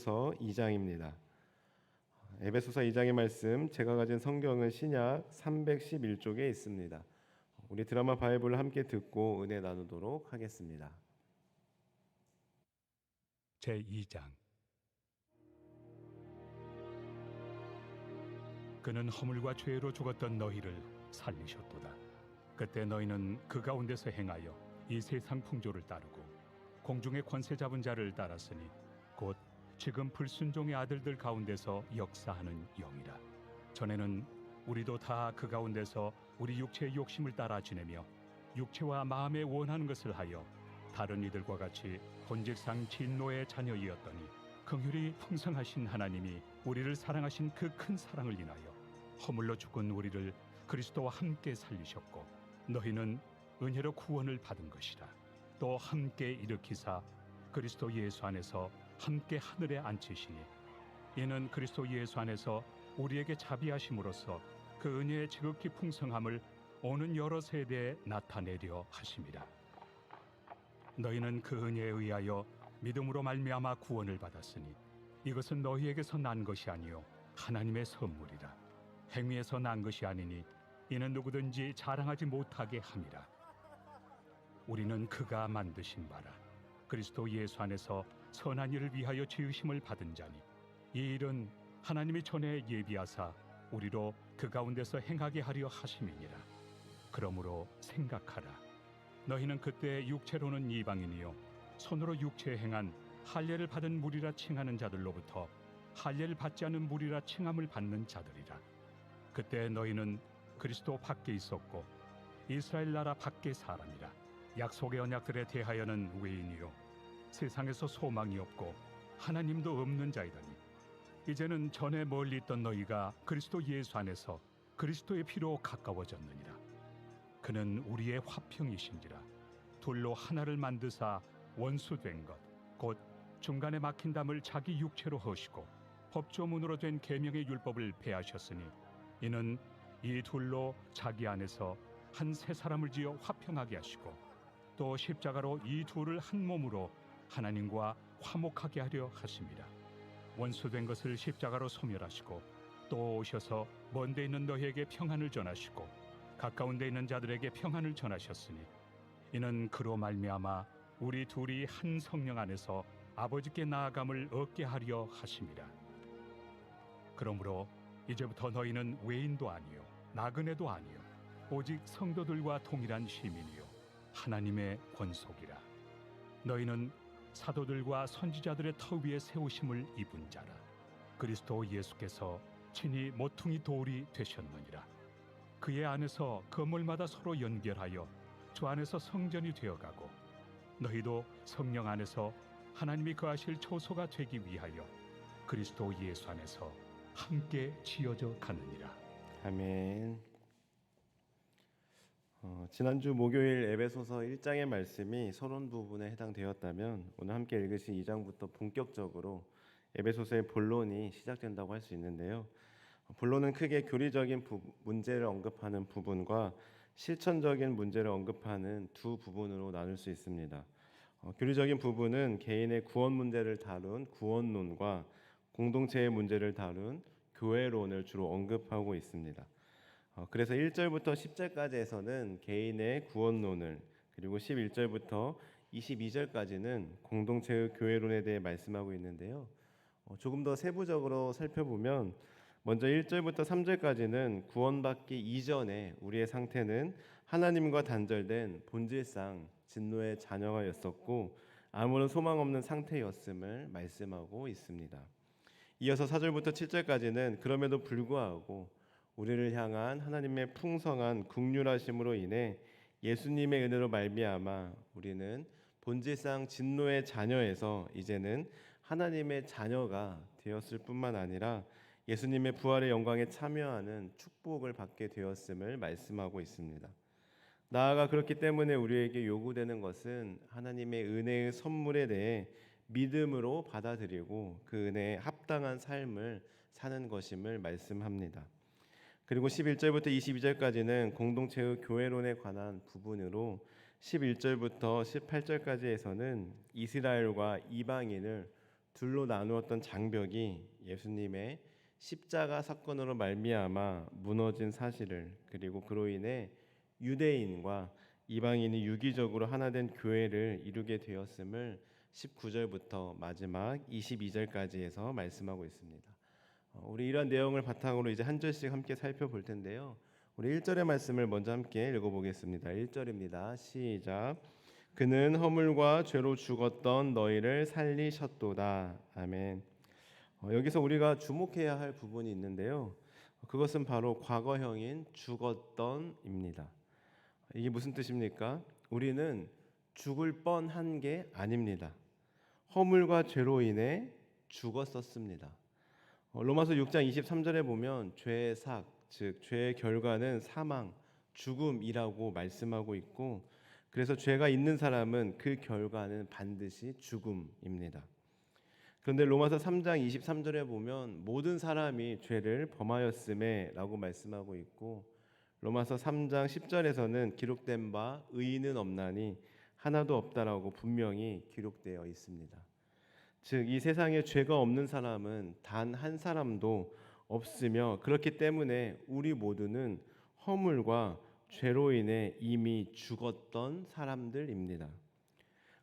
에베소서 2장입니다. 에베소서 2장의 말씀, 제가 가진 성경은 신약 311쪽에 있습니다. 우리 드라마 바이블을 함께 듣고 은혜 나누도록 하겠습니다. 제2장. 그는 허물과 죄로 죽었던 너희를 살리셨도다. 그때 너희는 그 가운데서 행하여 이 세상 풍조를 따르고 공중의 권세 잡은 자를 따랐으니 곧 지금 불순종의 아들들 가운데서 역사하는 영이라. 전에는 우리도 다 그 가운데서 우리 육체의 욕심을 따라 지내며 육체와 마음에 원하는 것을 하여 다른 이들과 같이 본질상 진노의 자녀이었더니 긍휼이 풍성하신 하나님이 우리를 사랑하신 그 큰 사랑을 인하여 허물로 죽은 우리를 그리스도와 함께 살리셨고 너희는 은혜로 구원을 받은 것이라. 또 함께 일으키사 그리스도 예수 안에서 함께 하늘에 앉히시니 이는 그리스도 예수 안에서 우리에게 자비하심으로써 그 은혜의 지극히 풍성함을 오는 여러 세대에 나타내려 하심이라. 너희는 그 은혜에 의하여 믿음으로 말미암아 구원을 받았으니 이것은 너희에게서 난 것이 아니요 하나님의 선물이라. 행위에서 난 것이 아니니 이는 누구든지 자랑하지 못하게 함이라. 우리는 그가 만드신 바라 그리스도 예수 안에서 선한 일을 위하여 지으심을 받은 자니 이 일은 하나님이 전에 예비하사 우리로 그 가운데서 행하게 하려 하심이니라. 그러므로 생각하라. 너희는 그때 육체로는 이방인이요 손으로 육체에 행한 할례를 받은 무리라 칭하는 자들로부터 할례를 받지 않은 무리라 칭함을 받는 자들이라. 그때 너희는 그리스도 밖에 있었고 이스라엘 나라 밖의 사람이라. 약속의 언약들에 대하여는 외인이요 세상에서 소망이 없고 하나님도 없는 자이더니 이제는 전에 멀리 있던 너희가 그리스도 예수 안에서 그리스도의 피로 가까워졌느니라. 그는 우리의 화평이신지라. 둘로 하나를 만드사 원수된 것 곧 중간에 막힌 담을 자기 육체로 허시고 법조문으로 된 계명의 율법을 폐하셨으니 이는 이 둘로 자기 안에서 한 새 사람을 지어 화평하게 하시고 또 십자가로 이 둘을 한 몸으로 하나님과 화목하게 하려 하심이라. 원수된 것을 십자가로 소멸하시고 또 오셔서 먼 데 있는 너희에게 평안을 전하시고 가까운 데 있는 자들에게 평안을 전하셨으니 이는 그로 말미암아 우리 둘이 한 성령 안에서 아버지께 나아감을 얻게 하려 하심이라. 그러므로 이제부터 너희는 외인도 아니요 나그네도 아니요 오직 성도들과 동일한 시민이요 하나님의 권속이라. 너희는 사도들과 선지자들의 터 위에 세우심을 입은 자라. 그리스도 예수께서 친히 모퉁이 돌이 되셨느니라. 그의 안에서 건물마다 서로 연결하여 주 안에서 성전이 되어가고 너희도 성령 안에서 하나님이 거하실 초소가 되기 위하여 그리스도 예수 안에서 함께 지어져 가느니라. 아멘. 지난주 목요일 에베소서 1장의 말씀이 서론 부분에 해당되었다면 오늘 함께 읽으신 2장부터 본격적으로 에베소서의 본론이 시작된다고 할 수 있는데요. 본론은 크게 교리적인 문제를 언급하는 부분과 실천적인 문제를 언급하는 두 부분으로 나눌 수 있습니다. 교리적인 부분은 개인의 구원 문제를 다룬 구원론과 공동체의 문제를 다룬 교회론을 주로 언급하고 있습니다. 그래서 1절부터 10절까지에서는 개인의 구원론을, 그리고 11절부터 22절까지는 공동체의 교회론에 대해 말씀하고 있는데요. 조금 더 세부적으로 살펴보면 먼저 1절부터 3절까지는 구원받기 이전에 우리의 상태는 하나님과 단절된 본질상 진노의 자녀였었고 아무런 소망 없는 상태였음을 말씀하고 있습니다. 이어서 4절부터 7절까지는 그럼에도 불구하고 우리를 향한 하나님의 풍성한 긍휼하심으로 인해 예수님의 은혜로 말미암아 우리는 본질상 진노의 자녀에서 이제는 하나님의 자녀가 되었을 뿐만 아니라 예수님의 부활의 영광에 참여하는 축복을 받게 되었음을 말씀하고 있습니다. 나아가 그렇기 때문에 우리에게 요구되는 것은 하나님의 은혜의 선물에 대해 믿음으로 받아들이고 그 은혜에 합당한 삶을 사는 것임을 말씀합니다. 그리고 11절부터 22절까지는 공동체의 교회론에 관한 부분으로 11절부터 18절까지에서는 이스라엘과 이방인을 둘로 나누었던 장벽이 예수님의 십자가 사건으로 말미암아 무너진 사실을, 그리고 그로 인해 유대인과 이방인이 유기적으로 하나 된 교회를 이루게 되었음을 19절부터 마지막 22절까지 해서 말씀하고 있습니다. 우리 이러한 내용을 바탕으로 이제 한 절씩 함께 살펴볼 텐데요. 우리 1절의 말씀을 먼저 함께 읽어보겠습니다. 1절입니다. 시작. 그는 허물과 죄로 죽었던 너희를 살리셨도다. 아멘. 여기서 우리가 주목해야 할 부분이 있는데요. 그것은 바로 과거형인 죽었던입니다. 이게 무슨 뜻입니까? 우리는 죽을 뻔한 게 아닙니다. 허물과 죄로 인해 죽었었습니다. 로마서 6장 23절에 보면 죄의 삭, 즉 죄의 결과는 사망, 죽음이라고 말씀하고 있고, 그래서 죄가 있는 사람은 그 결과는 반드시 죽음입니다. 그런데 로마서 3장 23절에 보면 모든 사람이 죄를 범하였음에 라고 말씀하고 있고, 로마서 3장 10절에서는 기록된 바 의인은 없나니 하나도 없다라고 분명히 기록되어 있습니다. 즉 이 세상에 죄가 없는 사람은 단 한 사람도 없으며, 그렇기 때문에 우리 모두는 허물과 죄로 인해 이미 죽었던 사람들입니다.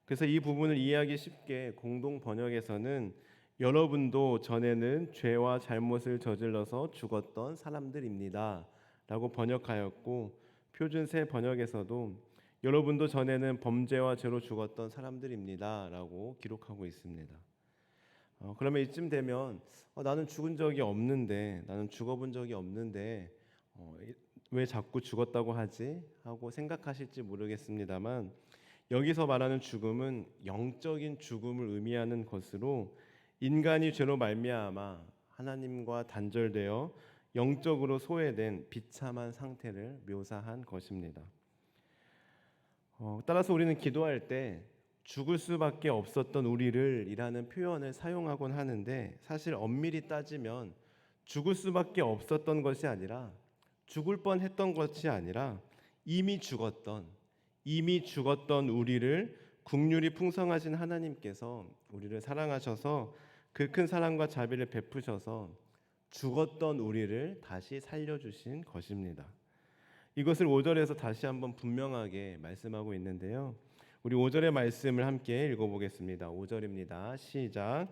그래서 이 부분을 이해하기 쉽게 공동 번역에서는 여러분도 전에는 죄와 잘못을 저질러서 죽었던 사람들입니다 라고 번역하였고, 표준 새 번역에서도 여러분도 전에는 범죄와 죄로 죽었던 사람들입니다 라고 기록하고 있습니다. 그러면 이쯤 되면 나는 죽은 적이 없는데, 나는 죽어본 적이 없는데 왜 자꾸 죽었다고 하지? 하고 생각하실지 모르겠습니다만, 여기서 말하는 죽음은 영적인 죽음을 의미하는 것으로 인간이 죄로 말미암아 하나님과 단절되어 영적으로 소외된 비참한 상태를 묘사한 것입니다. 따라서 우리는 기도할 때 죽을 수밖에 없었던 우리를 이라는 표현을 사용하곤 하는데, 사실 엄밀히 따지면 죽을 수밖에 없었던 것이 아니라, 죽을 뻔했던 것이 아니라 이미 죽었던 우리를 긍휼이 풍성하신 하나님께서 우리를 사랑하셔서 그 큰 사랑과 자비를 베푸셔서 죽었던 우리를 다시 살려주신 것입니다. 이것을 5절에서 다시 한번 분명하게 말씀하고 있는데요. 우리 5절의 말씀을 함께 읽어보겠습니다. 5절입니다. 시작.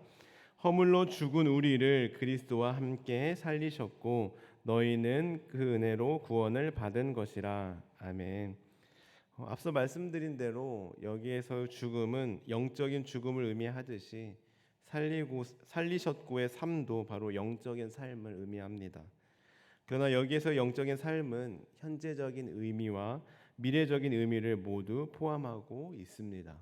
허물로 죽은 우리를 그리스도와 함께 살리셨고 너희는 그 은혜로 구원을 받은 것이라. 아멘. 앞서 말씀드린 대로 여기에서 죽음은 영적인 죽음을 의미하듯이 살리셨고의 삶도 바로 영적인 삶을 의미합니다. 그러나 여기에서 영적인 삶은 현재적인 의미와 미래적인 의미를 모두 포함하고 있습니다.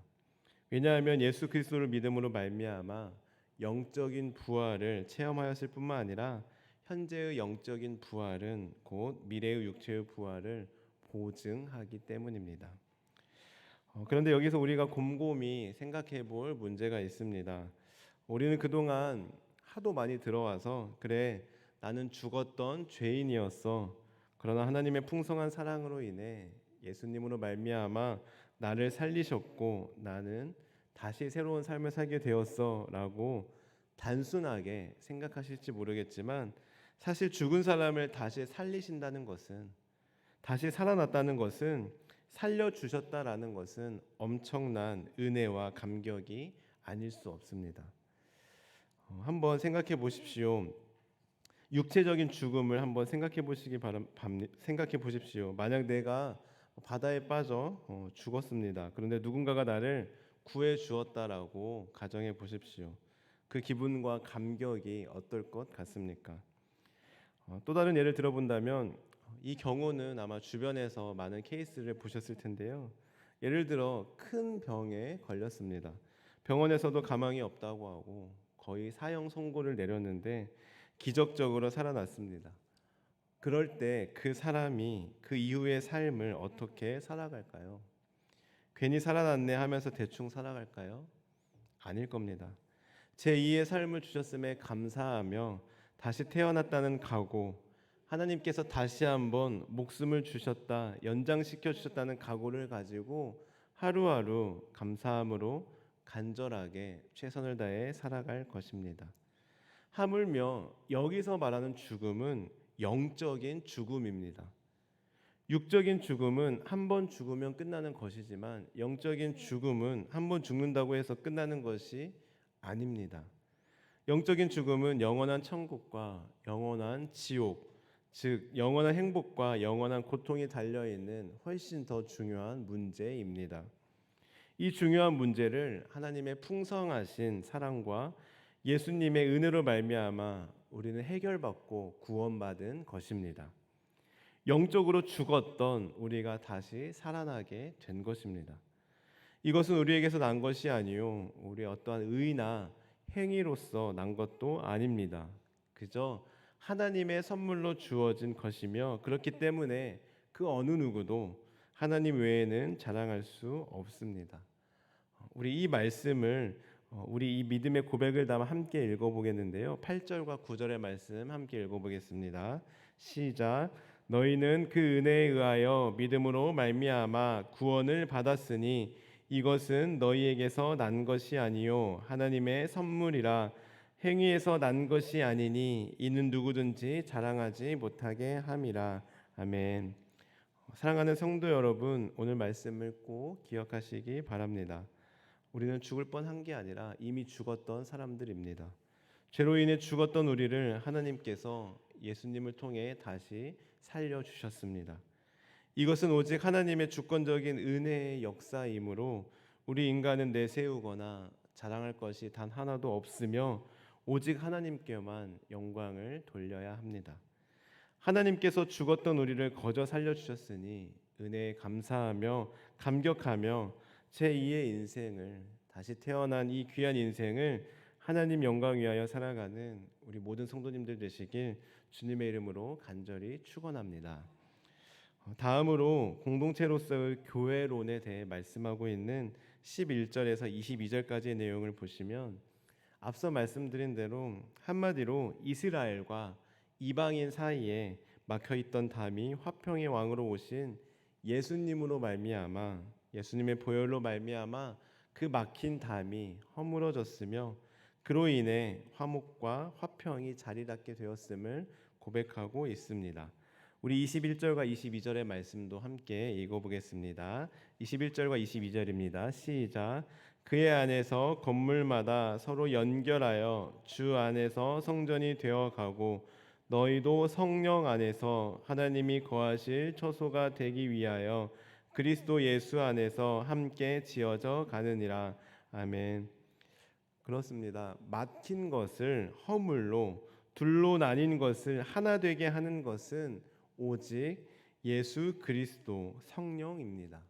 왜냐하면 예수 그리스도를 믿음으로 말미암아 영적인 부활을 체험하였을 뿐만 아니라 현재의 영적인 부활은 곧 미래의 육체의 부활을 보증하기 때문입니다. 그런데 여기서 우리가 곰곰이 생각해 볼 문제가 있습니다. 우리는 그동안 하도 많이 들어와서 그래 나는 죽었던 죄인이었어. 그러나 하나님의 풍성한 사랑으로 인해 예수님으로 말미암아 나를 살리셨고 나는 다시 새로운 삶을 살게 되었어 라고 단순하게 생각하실지 모르겠지만, 사실 죽은 사람을 다시 살리신다는 것은, 다시 살아났다는 것은, 살려주셨다라는 것은 엄청난 은혜와 감격이 아닐 수 없습니다. 한번 생각해 보십시오. 육체적인 죽음을 한번 생각해 보십시오. 만약 내가 바다에 빠져 죽었습니다. 그런데 누군가가 나를 구해 주었다라고 가정해 보십시오. 그 기분과 감격이 어떨 것 같습니까? 또 다른 예를 들어본다면, 이 경우는 아마 주변에서 많은 케이스를 보셨을 텐데요. 예를 들어 큰 병에 걸렸습니다. 병원에서도 가망이 없다고 하고 거의 사형 선고를 내렸는데 기적적으로 살아났습니다. 그럴 때 그 사람이 그 이후의 삶을 어떻게 살아갈까요? 괜히 살아났네 하면서 대충 살아갈까요? 아닐 겁니다. 제2의 삶을 주셨음에 감사하며 다시 태어났다는 각오, 하나님께서 다시 한번 목숨을 주셨다, 연장시켜 주셨다는 각오를 가지고 하루하루 감사함으로 간절하게 최선을 다해 살아갈 것입니다. 하물며 여기서 말하는 죽음은 영적인 죽음입니다. 육적인 죽음은 한 번 죽으면 끝나는 것이지만 영적인 죽음은 한 번 죽는다고 해서 끝나는 것이 아닙니다. 영적인 죽음은 영원한 천국과 영원한 지옥, 즉 영원한 행복과 영원한 고통이 달려 있는 훨씬 더 중요한 문제입니다. 이 중요한 문제를 하나님의 풍성하신 사랑과 예수님의 은혜로 말미암아 우리는 해결받고 구원받은 것입니다. 영적으로 죽었던 우리가 다시 살아나게 된 것입니다. 이것은 우리에게서 난 것이 아니요 우리의 어떠한 의나 행위로서 난 것도 아닙니다. 그저 하나님의 선물로 주어진 것이며 그렇기 때문에 그 어느 누구도 하나님 외에는 자랑할 수 없습니다. 우리 이 말씀을 우리 이 믿음의 고백을 담아 함께 읽어보겠는데요. 8절과 9절의 말씀 함께 읽어보겠습니다. 시작. 너희는 그 은혜에 의하여 믿음으로 말미암아 구원을 받았으니 이것은 너희에게서 난 것이 아니요 하나님의 선물이라. 행위에서 난 것이 아니니 이는 누구든지 자랑하지 못하게 함이라. 아멘. 사랑하는 성도 여러분, 오늘 말씀을 꼭 기억하시기 바랍니다. 우리는 죽을 뻔한 게 아니라 이미 죽었던 사람들입니다. 죄로 인해 죽었던 우리를 하나님께서 예수님을 통해 다시 살려주셨습니다. 이것은 오직 하나님의 주권적인 은혜의 역사이므로 우리 인간은 내세우거나 자랑할 것이 단 하나도 없으며 오직 하나님께만 영광을 돌려야 합니다. 하나님께서 죽었던 우리를 거저 살려주셨으니 은혜에 감사하며 감격하며 제2의 인생을 다시 태어난 이 귀한 인생을 하나님 영광 위하여 살아가는 우리 모든 성도님들 되시길 주님의 이름으로 간절히 축원합니다. 다음으로 공동체로서의 교회론에 대해 말씀하고 있는 11절에서 22절까지의 내용을 보시면 앞서 말씀드린 대로 한마디로 이스라엘과 이방인 사이에 막혀있던 담이 화평의 왕으로 오신 예수님으로 말미암아 예수님의 보혈로 말미암아 그 막힌 담이 허물어졌으며 그로 인해 화목과 화평이 자리 잡게 되었음을 고백하고 있습니다. 우리 21절과 22절의 말씀도 함께 읽어보겠습니다. 21절과 22절입니다. 시작. 그의 안에서 건물마다 서로 연결하여 주 안에서 성전이 되어가고 너희도 성령 안에서 하나님이 거하실 처소가 되기 위하여 그리스도 예수 안에서 함께 지어져 가느니라. 아멘. 그렇습니다. 막힌 것을 허물로 둘로 나뉜 것을 하나 되게 하는 것은 오직 예수 그리스도 성령입니다.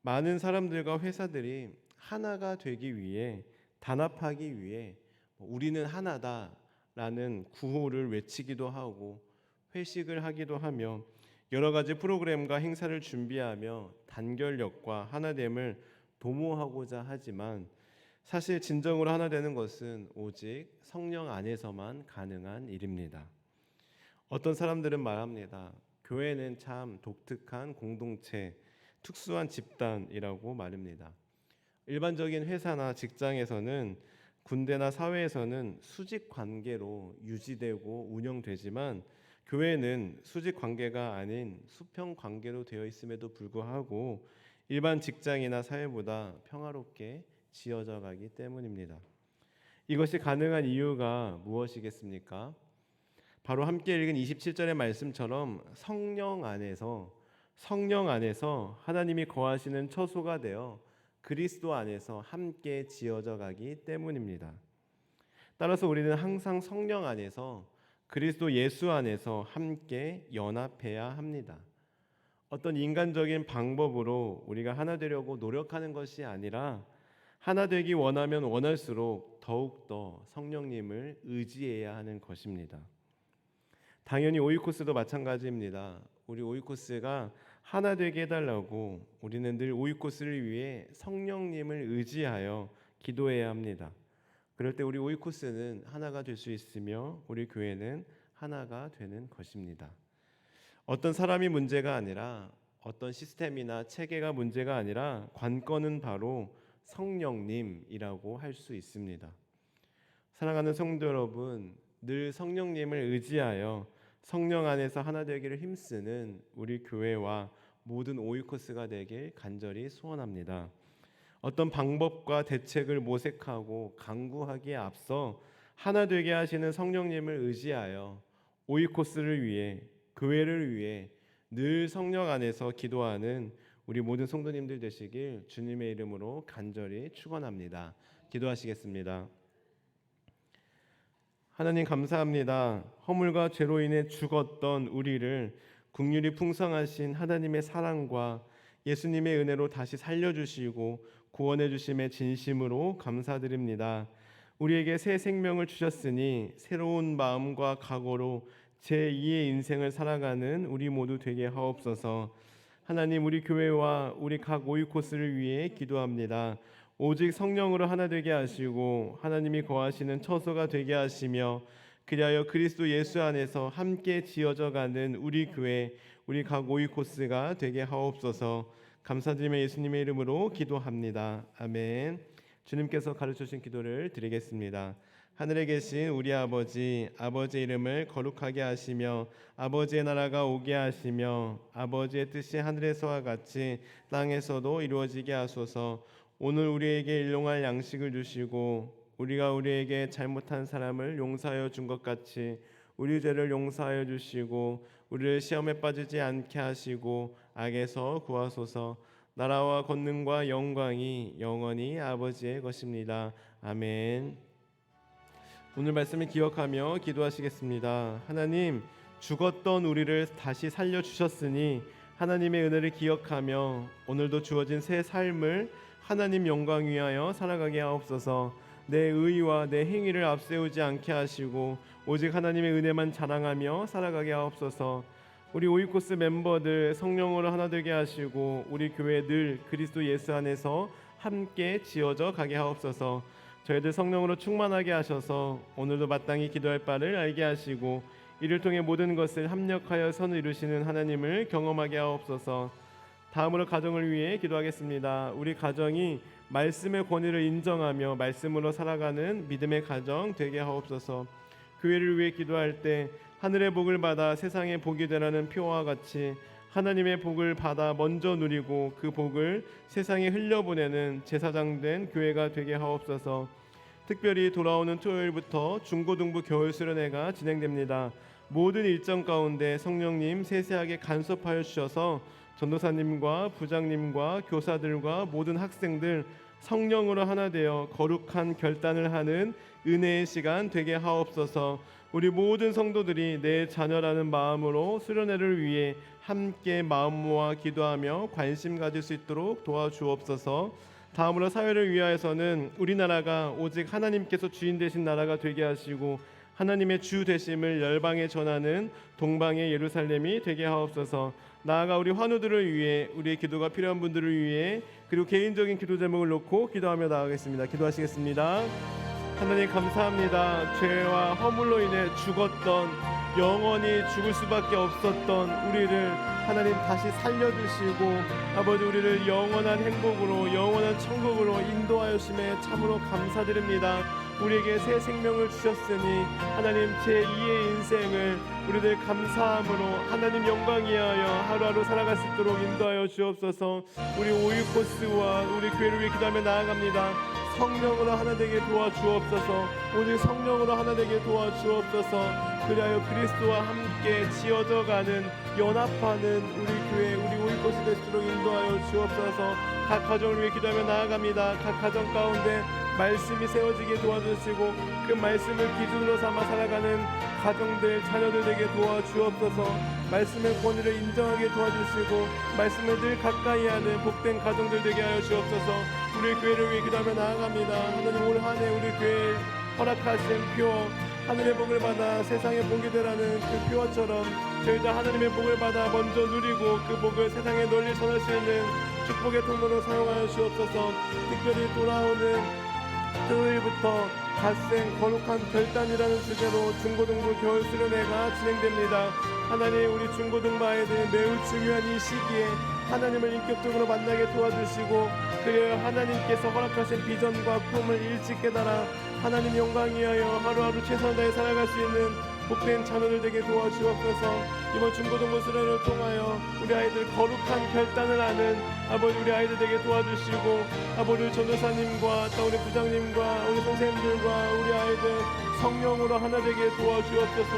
많은 사람들과 회사들이 하나가 되기 위해 단합하기 위해 우리는 하나다라는 구호를 외치기도 하고 회식을 하기도 하며 여러 가지 프로그램과 행사를 준비하며 단결력과 하나됨을 도모하고자 하지만 사실 진정으로 하나 되는 것은 오직 성령 안에서만 가능한 일입니다. 어떤 사람들은 말합니다. 교회는 참 독특한 공동체, 특수한 집단이라고 말합니다. 일반적인 회사나 직장에서는 군대나 사회에서는 수직 관계로 유지되고 운영되지만 교회는 수직 관계가 아닌 수평 관계로 되어 있음에도 불구하고 일반 직장이나 사회보다 평화롭게 지어져 가기 때문입니다. 이것이 가능한 이유가 무엇이겠습니까? 바로 함께 읽은 27절의 말씀처럼 성령 안에서 하나님이 거하시는 처소가 되어 그리스도 안에서 함께 지어져 가기 때문입니다. 따라서 우리는 항상 성령 안에서 그리스도 예수 안에서 함께 연합해야 합니다. 어떤 인간적인 방법으로 우리가 하나 되려고 노력하는 것이 아니라 하나 되기 원하면 원할수록 더욱더 성령님을 의지해야 하는 것입니다. 당연히 오이코스도 마찬가지입니다. 우리 오이코스가 하나 되게 해달라고 우리는 늘 오이코스를 위해 성령님을 의지하여 기도해야 합니다. 그럴 때 우리 오이코스는 하나가 될 수 있으며 우리 교회는 하나가 되는 것입니다. 어떤 사람이 문제가 아니라 어떤 시스템이나 체계가 문제가 아니라 관건은 바로 성령님이라고 할 수 있습니다. 사랑하는 성도 여러분, 늘 성령님을 의지하여 성령 안에서 하나 되기를 힘쓰는 우리 교회와 모든 오이코스가 되길 간절히 소원합니다. 어떤 방법과 대책을 모색하고 강구하기에 앞서 하나 되게 하시는 성령님을 의지하여 오이코스를 위해, 교회를 위해 늘 성령 안에서 기도하는 우리 모든 성도님들 되시길 주님의 이름으로 간절히 축원합니다. 기도하시겠습니다. 하나님 감사합니다. 허물과 죄로 인해 죽었던 우리를 긍휼이 풍성하신 하나님의 사랑과 예수님의 은혜로 다시 살려주시고 구원해 주심에 진심으로 감사드립니다. 우리에게 새 생명을 주셨으니 새로운 마음과 각오로 제2의 인생을 살아가는 우리 모두 되게 하옵소서. 하나님, 우리 교회와 우리 각 오이코스를 위해 기도합니다. 오직 성령으로 하나 되게 하시고 하나님이 거하시는 처소가 되게 하시며 그리하여 그리스도 예수 안에서 함께 지어져가는 우리 교회, 우리 각 오이코스가 되게 하옵소서. 감사드리며 예수님의 이름으로 기도합니다. 아멘. 주님께서 가르쳐주신 기도를 드리겠습니다. 하늘에 계신 우리 아버지, 아버지의 이름을 거룩하게 하시며 아버지의 나라가 오게 하시며 아버지의 뜻이 하늘에서와 같이 땅에서도 이루어지게 하소서. 오늘 우리에게 일용할 양식을 주시고 우리가 우리에게 잘못한 사람을 용서하여 준 것 같이 우리 죄를 용서하여 주시고 우리를 시험에 빠지지 않게 하시고 악에서 구하소서. 나라와 권능과 영광이 영원히 아버지의 것입니다. 아멘. 오늘 말씀을 기억하며 기도하시겠습니다. 하나님, 죽었던 우리를 다시 살려주셨으니 하나님의 은혜를 기억하며 오늘도 주어진 새 삶을 하나님 영광 위하여 살아가게 하옵소서. 내 의와 내 행위를 앞세우지 않게 하시고 오직 하나님의 은혜만 자랑하며 살아가게 하옵소서. 우리 오이코스 멤버들 성령으로 하나 되게 하시고 우리 교회 늘 그리스도 예수 안에서 함께 지어져 가게 하옵소서. 저희들 성령으로 충만하게 하셔서 오늘도 마땅히 기도할 바를 알게 하시고 이를 통해 모든 것을 합력하여 선을 이루시는 하나님을 경험하게 하옵소서. 다음으로 가정을 위해 기도하겠습니다. 우리 가정이 말씀의 권위를 인정하며 말씀으로 살아가는 믿음의 가정 되게 하옵소서. 교회를 위해 기도할 때 하늘의 복을 받아 세상의 복이 되라는 표와 같이 하나님의 복을 받아 먼저 누리고 그 복을 세상에 흘려보내는 제사장된 교회가 되게 하옵소서. 특별히 돌아오는 토요일부터 중고등부 겨울수련회가 진행됩니다. 모든 일정 가운데 성령님 세세하게 간섭하여 주셔서 전도사님과 부장님과 교사들과 모든 학생들 성령으로 하나 되어 거룩한 결단을 하는 은혜의 시간 되게 하옵소서. 우리 모든 성도들이 내 자녀라는 마음으로 수련회를 위해 함께 마음 모아 기도하며 관심 가질 수 있도록 도와주옵소서. 다음으로 사회를 위하여서는 우리나라가 오직 하나님께서 주인 되신 나라가 되게 하시고 하나님의 주 되심을 열방에 전하는 동방의 예루살렘이 되게 하옵소서. 나아가 우리 환우들을 위해 우리의 기도가 필요한 분들을 위해 그리고 개인적인 기도 제목을 놓고 기도하며 나아가겠습니다. 기도하시겠습니다. 하나님 감사합니다. 죄와 허물로 인해 죽었던 영원히 죽을 수밖에 없었던 우리를 하나님 다시 살려주시고 아버지 우리를 영원한 행복으로 영원한 천국으로 인도하여 주심에 참으로 감사드립니다. 우리에게 새 생명을 주셨으니 하나님 제2의 인생을 우리들 감사함으로 하나님 영광 위하여 하루하루 살아갈 수 있도록 인도하여 주옵소서. 우리 오이코스와 우리 교회를 위해 기도하며 나아갑니다. 성령으로 하나 되게 도와주옵소서. 오직 성령으로 하나 되게 도와주옵소서. 그리하여 그리스도와 함께 지어져가는 연합하는 우리 교회 우리 오이코스 되시도록 인도하여 주옵소서. 각 가정을 위해 기도하며 나아갑니다. 각 가정 가운데 말씀이 세워지게 도와주시고 그 말씀을 기준으로 삼아 살아가는 가정들 자녀들 되게 도와주옵소서. 말씀의 권위를 인정하게 도와주시고 말씀을 늘 가까이 하는 복된 가정들 되게 하여 주옵소서. 우리 교회를 위해 기도하며 나아갑니다. 하나님 올 한 해 우리 교회에 허락하신 표 하늘의 복을 받아 세상의 복이 되라는 그 표어처럼 저희도 하나님의 복을 받아 먼저 누리고 그 복을 세상에 널리 전할 수 있는 축복의 통로로 사용하여 주옵소서. 특별히 돌아오는 토요일부터 갓생 거룩한 결단이라는 주제로 중고등부 겨울수련회가 진행됩니다. 하나님 우리 중고등부 아이들 매우 중요한 이 시기에 하나님을 인격적으로 만나게 도와주시고 그리하여 하나님께서 허락하신 비전과 꿈을 일찍 깨달아 하나님 영광 위하여 하루하루 최선을 다해 살아갈 수 있는 복된 자녀들 되게 도와주옵소서. 이번 중고등부 수련을 통하여 우리 아이들 거룩한 결단을 하는 아버지 우리 아이들 되게 도와주시고 아버지 우리 전도사님과 또 우리 부장님과 우리 선생님들과 우리 아이들 성령으로 하나 되게 도와주옵소서.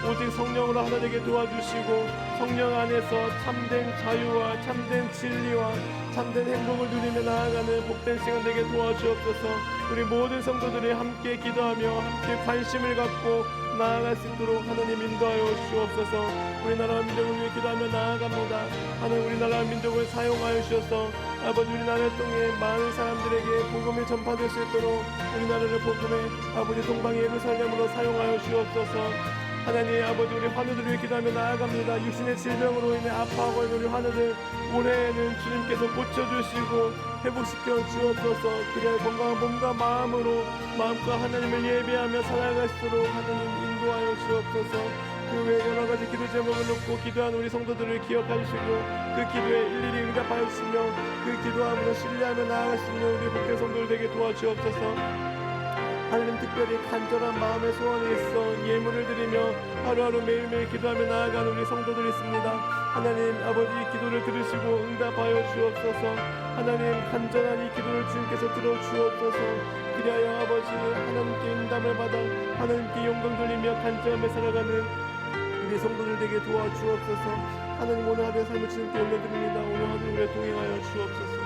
오직 성령으로 하나 되게 도와주시고 성령 안에서 참된 자유와 참된 진리와 참된 행복을 누리며 나아가는 복된 시간 되게 도와주옵소서. 우리 모든 성도들이 함께 기도하며 함께 관심을 갖고 나아갈 수 있도록 하나님 인도하여 주옵소서. 우리나라와 민족을 위해 기도하며 나아갑니다. 하나님 우리나라와 민족을 사용하여 주셔서 아버지 우리나라를 통해 많은 사람들에게 복음이 전파될 수 있도록 우리나라를 복음의 아버지 동방 예루살렘으로 사용하여 주옵소서. 하나님 아버지 우리 환우들을 위해 기도하며 나아갑니다. 육신의 질병으로 인해 아파하고 있는 우리 환우들 올해에는 주님께서 고쳐주시고 회복시켜 주옵소서. 그리하여 건강한 몸과 마음과 하나님을 예배하며 살아갈수록 하나님 인도하여 주옵소서. 그 외에 여러 가지 기도 제목을 놓고 기도하는 우리 성도들을 기억하시고 그 기도에 일일이 응답하여 주시며 그 기도함으로 신뢰하며 나아갈 수 있는 우리 복된 성도들 되게 도와주옵소서. 하나님 특별히 간절한 마음의 소원이 있어 예물을 드리며 하루하루 매일매일 기도하며 나아가는 우리 성도들이 있습니다. 하나님 아버지 기도를 들으시고 응답하여 주옵소서. 하나님 간절한 이 기도를 주님께서 들어주옵소서. 그리하여 아버지 하나님께 응답을 받아 하나님께 영광 돌리며 간절함에 살아가는 우리 성도들 되게 도와주옵소서. 하나님 오늘 하루의 삶을 주님께 올려드립니다. 오늘 하루 우리에 동행하여 주옵소서.